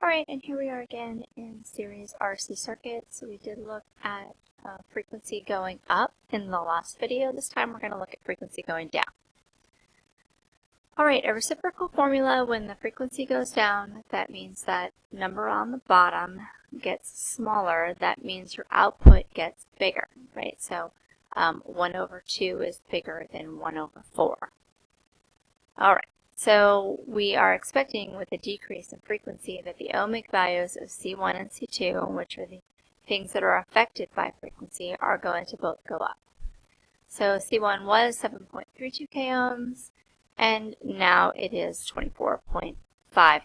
Alright, and here we are again in series RC circuits. So we did look at frequency going up in the last video. This time we're going to look at frequency going down. Alright, a reciprocal formula, when the frequency goes down, that means that number on the bottom gets smaller. That means your output gets bigger, right? So 1 over 2 is bigger than 1 over 4. Alright. So we are expecting, with a decrease in frequency, that the ohmic values of C1 and C2, which are the things that are affected by frequency, are going to both go up. So C1 was 7.32 k ohms, and now it is 24.5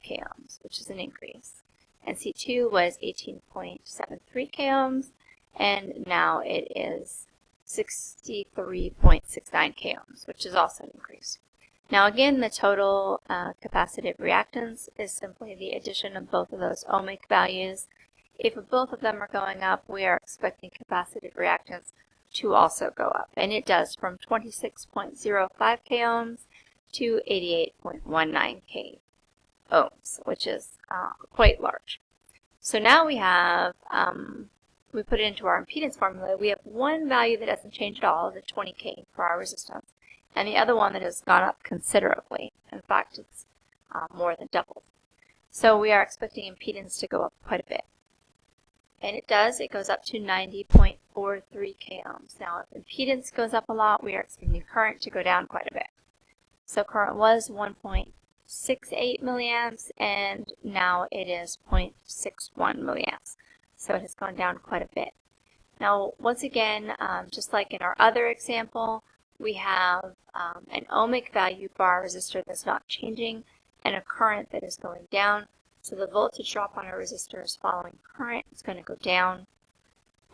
k ohms, which is an increase. And C2 was 18.73 k ohms, and now it is 63.69 k ohms, which is also an increase. Now again, the total capacitive reactance is simply the addition of both of those ohmic values. If both of them are going up, we are expecting capacitive reactance to also go up. And it does, from 26.05 k ohms to 88.19 k ohms, which is quite large. So now we have, we put it into our impedance formula, we have one value that doesn't change at all, the 20 k for our resistance, and the other one that has gone up considerably. In fact, it's more than doubled. So we are expecting impedance to go up quite a bit. And it does, it goes up to 90.43 k ohms. Now if impedance goes up a lot, we are expecting current to go down quite a bit. So current was 1.68 milliamps, and now it is 0.61 milliamps. So it has gone down quite a bit. Now once again, just like in our other example, we have an ohmic value for our resistor that's not changing and a current that is going down. So the voltage drop on our resistor is following current. It's going to go down.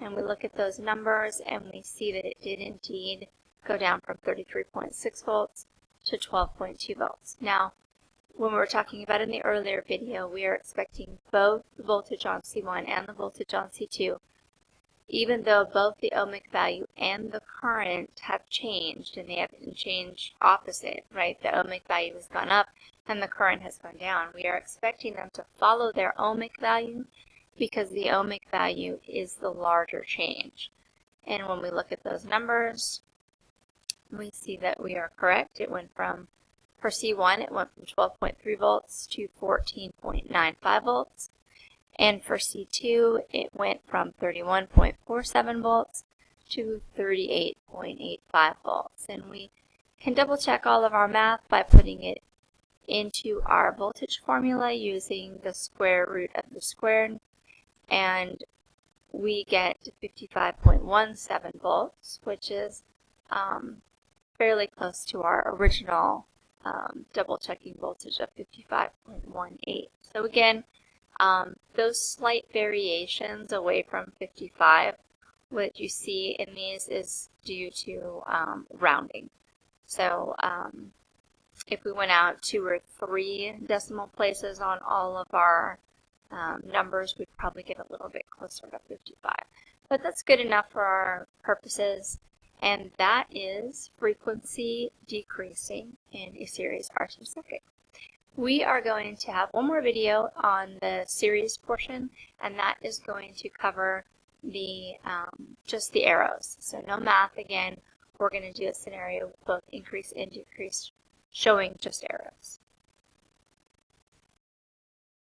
And we look at those numbers and we see that it did indeed go down from 33.6 volts to 12.2 volts. Now, when we were talking about in the earlier video, we are expecting both the voltage on C1 and the voltage on C2, even though both the ohmic value and the current have changed, and they have been changed opposite, right? The ohmic value has gone up and the current has gone down. We are expecting them to follow their ohmic value because the ohmic value is the larger change. And when we look at those numbers, we see that we are correct. It went from, for C1, it went from 12.3 volts to 14.95 volts. And for C2, it went from 31.47 volts to 38.85 volts. And we can double check all of our math by putting it into our voltage formula using the square root of the squared. And we get 55.17 volts, which is fairly close to our original double checking voltage of 55.18. So again, those slight variations away from 55, what you see in these is due to rounding. So if we went out 2 or 3 decimal places on all of our numbers, we'd probably get a little bit closer to 55. But that's good enough for our purposes, and that is frequency decreasing in a series RC circuit. We are going to have one more video on the series portion, and that is going to cover the just the arrows. So no math again. We're going to do a scenario with both increase and decrease, showing just arrows.